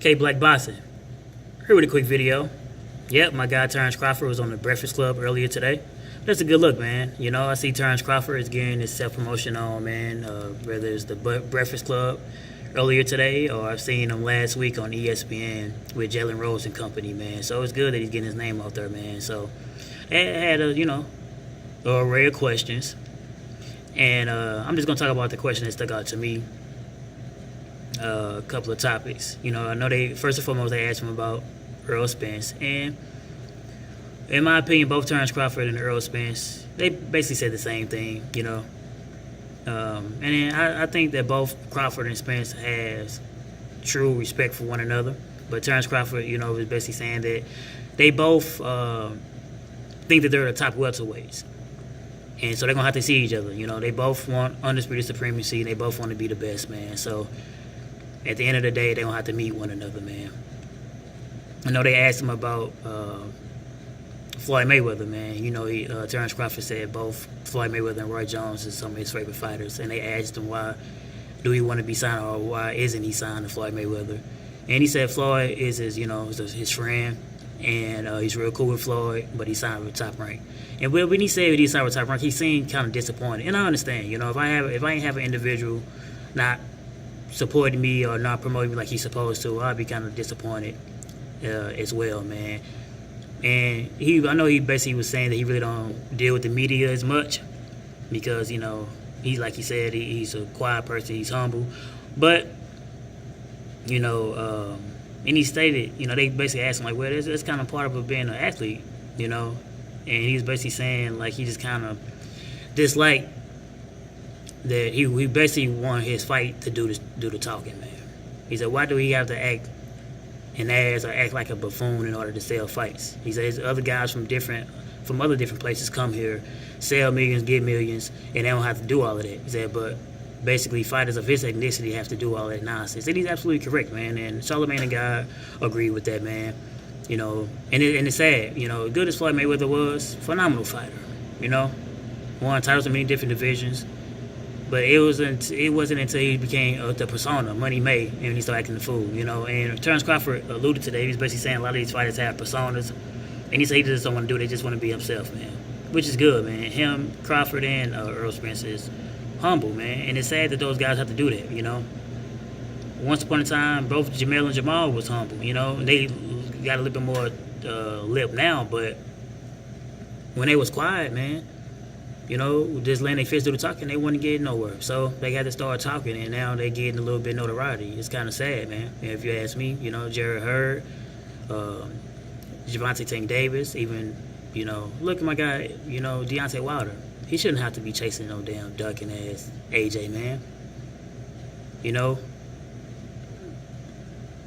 Okay, Black Boxing. Here with a quick video. Yep, my guy Terence Crawford was on the Breakfast Club earlier today. That's a good look, man. You know, I see Terence Crawford is getting his self-promotion on, man. Whether it's the Breakfast Club earlier today or I've seen him last week on ESPN with Jalen Rose and company, man. So it's good that he's getting his name out there, man. So I had an array of questions. And I'm just going to talk about the question that stuck out to me. A couple of topics. You know, I know first and foremost, they asked him about Earl Spence. And in my opinion, both Terence Crawford and Earl Spence, they basically said the same thing, you know. And then I think that both Crawford and Spence has true respect for one another. But Terence Crawford, you know, was basically saying that they both think that they're the top welterweights. And so they're going to have to see each other. You know, they both want undisputed supremacy. They both want to be the best, man. So at the end of the day, they're going to have to meet one another, man. I know they asked him about Floyd Mayweather, man. You know, Terence Crawford said both Floyd Mayweather and Roy Jones is some of his favorite fighters. And they asked him why do he want to be signed or why isn't he signed to Floyd Mayweather. And he said Floyd is his friend. And he's real cool with Floyd, but he signed with Top Rank. And when he said he signed with Top Rank, he seemed kind of disappointed. And I understand, you know, if I ain't have an individual not supporting me or not promoting me like he's supposed to, I'd be kind of disappointed as well, man. And I know he basically was saying that he really don't deal with the media as much because, you know, like he said, he's a quiet person, he's humble. But, you know, and he stated, you know, they basically asked him, like, well, that's kind of part of being an athlete, you know. And he was basically saying, like, he just kind of disliked that he basically wanted his fight to do the talking, man. He said, why do he have to act an ass or act like a buffoon in order to sell fights? He says other guys from other different places come here, sell millions, get millions, and they don't have to do all of that. He said, but basically fighters of his ethnicity have to do all that nonsense. And he's absolutely correct, man. And Charlamagne and God agreed with that, man. You know, and it's sad. You know, good as Floyd Mayweather was, phenomenal fighter. You know, won titles in many different divisions. But it wasn't until he became the persona, Money May, and he started acting the fool. You know, and Terence Crawford alluded to that. He was basically saying a lot of these fighters have personas, and he said he just don't want to do it. They just want to be himself, man. Which is good, man. Him, Crawford, and Earl Spence is humble, man, and it's sad that those guys have to do that, you know. Once upon a time, both Jamel and Jamal was humble, you know, and they got a little bit more lip now, but when they was quiet, man, you know, just letting their fists do the talking, they wouldn't get nowhere. So they had to start talking, and now they getting a little bit of notoriety. It's kind of sad, man. And if you ask me, you know, Jared Hurd, Gervonta Tank Davis, even, you know, look at my guy, you know, Deontay Wilder. He shouldn't have to be chasing no damn ducking ass AJ, man. You know?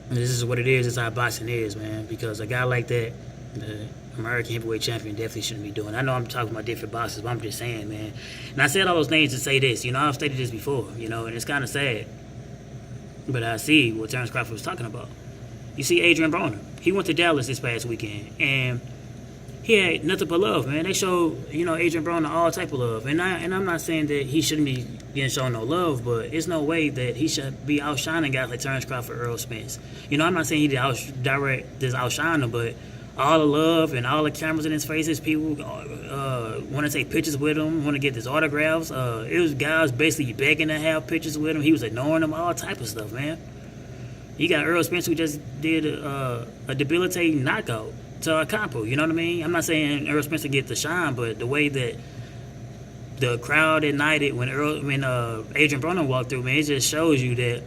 This is what it is. It's how boxing is, man. Because a guy like that, the American heavyweight champion, definitely shouldn't be doing. I know I'm talking about different boxers, but I'm just saying, man. And I said all those names to say this. You know, I've stated this before, you know, and it's kind of sad. But I see what Terence Crawford was talking about. You see Adrian Broner. He went to Dallas this past weekend, and he had nothing but love, man. They showed, you know, Adrian Broner all type of love. And I'm not saying that he shouldn't be getting shown no love, but it's no way that he should be outshining guys like Terence Crawford, Earl Spence. You know, I'm not saying he did outshine them, but all the love and all the cameras in his faces, people want to take pictures with him, want to get his autographs. It was guys basically begging to have pictures with him. He was ignoring them, all type of stuff, man. You got Earl Spence who just did a debilitating knockout to a compo, you know what I mean? I'm not saying Earl Spence get the shine, but the way that the crowd ignited when Adrian Broner walked through, man, it just shows you that,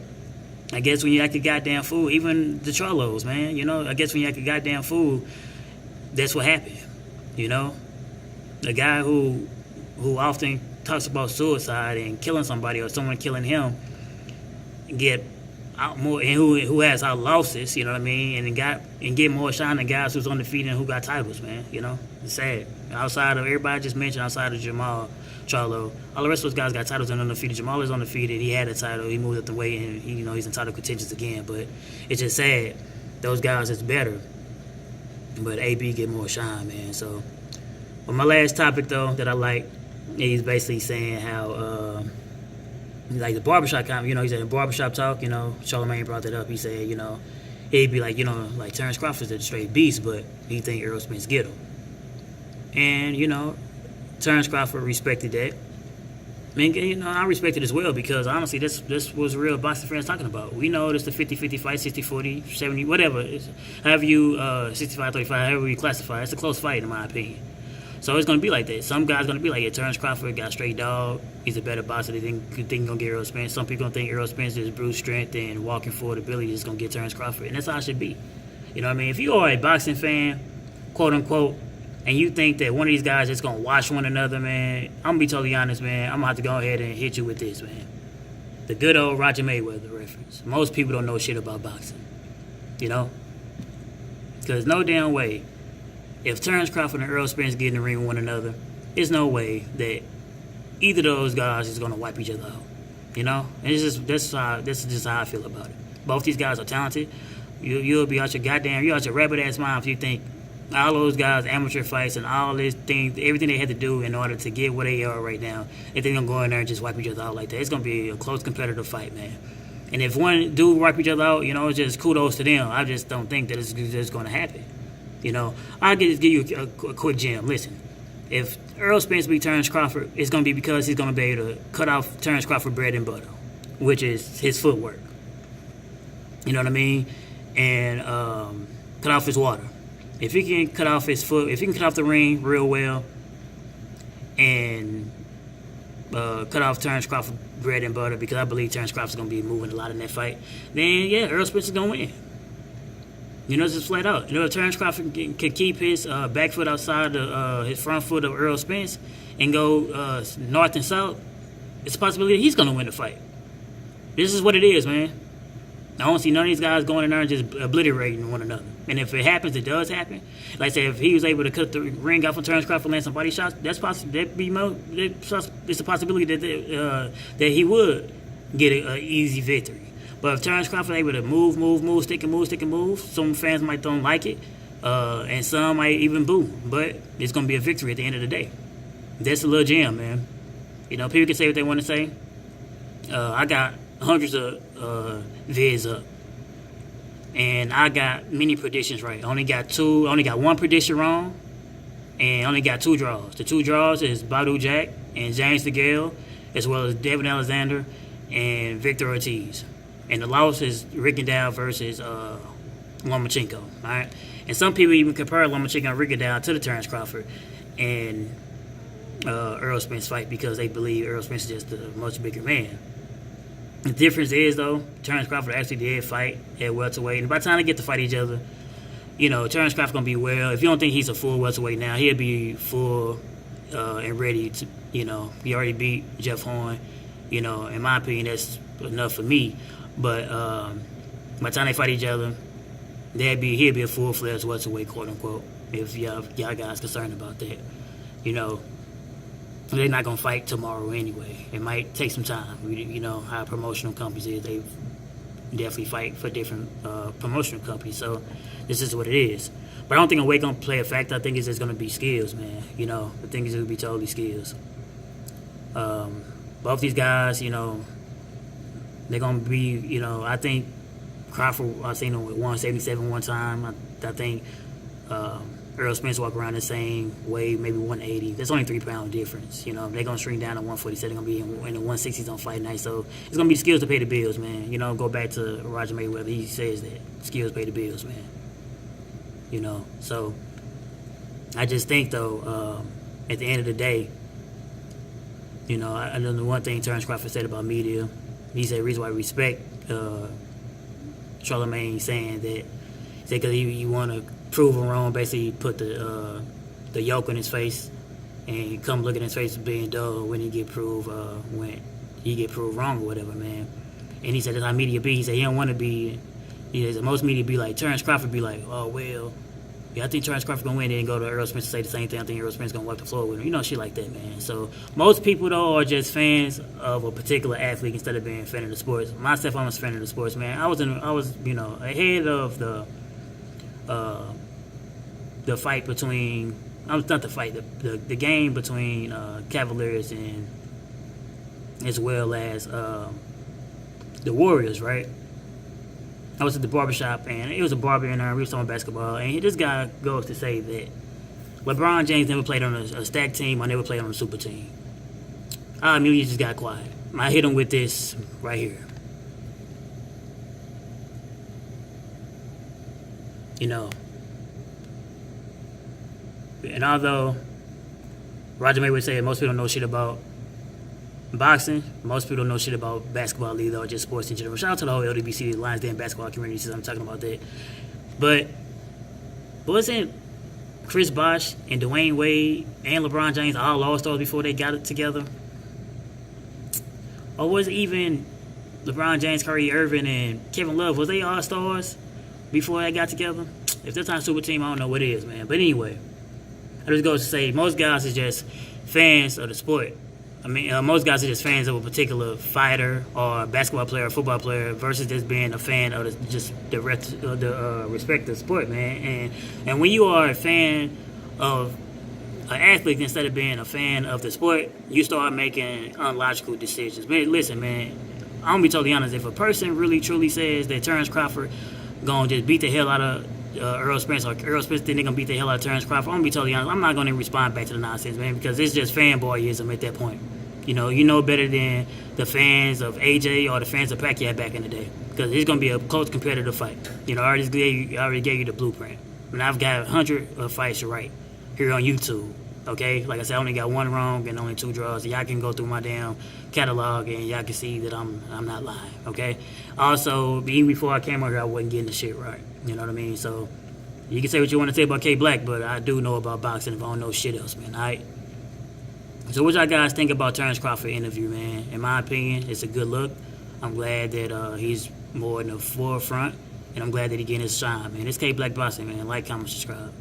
I guess when you act a goddamn fool, even the Trollos, man, you know, I guess when you act a goddamn fool, that's what happened, you know? The guy who often talks about suicide and killing somebody or someone killing him get out more, and who has our losses, you know what I mean, and get more shine than guys who's undefeated and who got titles, man. You know, it's sad. Outside of everybody I just mentioned, outside of Jamal, Charlo, all the rest of those guys got titles and undefeated. Jamal is undefeated. He had a title. He moved up the weight, and he, you know, he's in title contentions again. But it's just sad. Those guys is better, but AB get more shine, man. So, but my last topic though that I like, he's basically saying how. Like the barbershop comment, you know, he said in barbershop talk, you know, Charlamagne brought that up. He said, you know, it'd be like, like Terence Crawford's a straight beast, but he think Errol Spence get him. And, Terence Crawford respected that. I mean, I respect it as well because, honestly, this was real boxing fans talking about. We know it's the 50-50 fight, 60-40, 70, whatever. However you, 65-35, however you classify it. It's a close fight, in my opinion. So it's going to be like that. Some guys going to be like, yeah, Terence Crawford got straight dog. He's a better boxer. They think he's going to get Errol Spence. Some people going to think Errol Spence is brute strength and walking forward ability is going to get Terence Crawford. And that's how it should be. You know what I mean? If you are a boxing fan, quote unquote, and you think that one of these guys is going to watch one another, man, I'm going to be totally honest, man. I'm going to have to go ahead and hit you with this, man. The good old Roger Mayweather reference. Most people don't know shit about boxing. Because no damn way, if Terence Crawford and Errol Spence get in the ring with one another, there's no way that either of those guys is going to wipe each other out. And this is just how I feel about it. Both these guys are talented. You'll be out your rabbit-ass mind if you think all those guys, amateur fights and all this thing, everything they had to do in order to get where they are right now, if they're going to go in there and just wipe each other out like that, it's going to be a close competitive fight, man. And if one dude wipe each other out, it's just kudos to them. I just don't think that it's just going to happen. I'll give you a quick gem. Listen, if Errol Spence beat Terence Crawford, it's going to be because he's going to be able to cut off Terence Crawford bread and butter, which is his footwork. You know what I mean? And cut off his water. If he can cut off his foot, if he can cut off the ring real well and cut off Terence Crawford bread and butter, because I believe Terence Crawford's going to be moving a lot in that fight, then, yeah, Errol Spence is going to win. Just flat out. If Terence Crawford can keep his back foot outside his front foot of Errol Spence and go north and south, it's a possibility that he's going to win the fight. This is what it is, man. I don't see none of these guys going in there and just obliterating one another. And if it happens, it does happen. Like I said, if he was able to cut the ring off of Terence Crawford and land some body shots, that's possible. It's a possibility that he would get an easy victory. But if Terence Crawford is able to move, stick and move, some fans might don't like it, and some might even boo. But it's going to be a victory at the end of the day. That's a little gem, man. People can say what they want to say. I got hundreds of vids up. And I got many predictions right. I only got one prediction wrong, and I only got 2 draws. The 2 draws is Badu Jack and James DeGale, as well as Devin Alexander and Victor Ortiz. And the loss is Rigondeaux versus Lomachenko. All right, and some people even compare Lomachenko and Rigondeaux to the Terence Crawford and Errol Spence fight because they believe Errol Spence is just a much bigger man. The difference is, though, Terence Crawford actually did fight at welterweight. And by the time they get to fight each other, Terence Crawford going to be well. If you don't think he's a full welterweight now, he'll be full and ready to, he already beat Jeff Horn. In my opinion, that's enough for me. But by the time they fight each other, he'll be a full-fledged welterweight, quote-unquote, if y'all guys concerned about that. They're not going to fight tomorrow anyway. It might take some time. How promotional companies is. They definitely fight for different promotional companies. So this is what it is. But I don't think a weight going to play a factor. I think it's just going to be skills, man. The thing is it will be totally skills. Both these guys, they're going to be, I think Crawford, I've seen him with 177 one time. I think Errol Spence walk around the same weight, maybe 180. That's only 3-pound difference. They're going to shrink down to 147. They're going to be in the 160s on fight night. So it's going to be skills to pay the bills, man. Go back to Roger Mayweather. He says that skills pay the bills, man. So I just think, though, at the end of the day, I know the one thing Terence Crawford said about media, he said the reason why I respect Charlemagne saying that, he said because he want to prove him wrong, basically put the yoke on his face and come look at his face being dull when he get proved wrong or whatever, man. And he said that's how media be. He said he don't want to be. He said most media be like Terence Crawford be like, oh well, yeah, I think Terence Crawford gonna win. Then go to Errol Spence to say the same thing. I think Errol Spence gonna wipe the floor with him. Shit like that, man. So most people though are just fans of a particular athlete instead of being a fan of the sports. Myself, I'm a fan of the sports, man. I was ahead of the fight between. Not the fight, the game between Cavaliers and as well as the Warriors, right? I was at the barbershop, and it was a barber in there. We were talking basketball, and this guy goes to say that LeBron James never played on a stacked team. I never played on a super team. I immediately just got quiet. I hit him with this right here. You know, and although Roger Mayweather said most people don't know shit about boxing, most people don't know shit about basketball either, or just sports in general. Shout out to the whole LDBC, Lions Den basketball community, since I'm talking about that. But wasn't Chris Bosh and Dwayne Wade and LeBron James all all-stars before they got it together? Or was it even LeBron James, Kyrie Irving, and Kevin Love, was they all-stars before they got together? If that's not a super team, I don't know what it is, man. But anyway, I just goes to say, most guys are just fans of the sport. I mean, most guys are just fans of a particular fighter or basketball player or football player versus just being a fan of the respective sport, man. And when you are a fan of an athlete instead of being a fan of the sport, you start making unlogical decisions. Man, listen, man, I'm gonna be totally honest. If a person really truly says that Terence Crawford gonna just beat the hell out of Earl Spence, or Earl Spence think they're gonna beat the hell out of Terence Crawford, I'm gonna be totally honest. I'm not gonna respond back to the nonsense, man, because it's just fanboyism at that point. You know better than the fans of AJ or the fans of Pacquiao back in the day, because it's gonna be a close competitive fight. I already gave you the blueprint, and I've got 100 fights to write here on YouTube. Okay, like I said, I only got one wrong and only 2 draws. Y'all can go through my damn catalog and y'all can see that I'm not lying. Okay. Also, even before I came over here, I wasn't getting the shit right. You know what I mean? So you can say what you want to say about K Black, but I do know about boxing if I don't know shit else, man. All right. So what y'all guys think about Terence Crawford interview, man? In my opinion, it's a good look. I'm glad that he's more in the forefront, and I'm glad that he getting his shine, man. It's K Black Boxing, man. Like, comment, subscribe.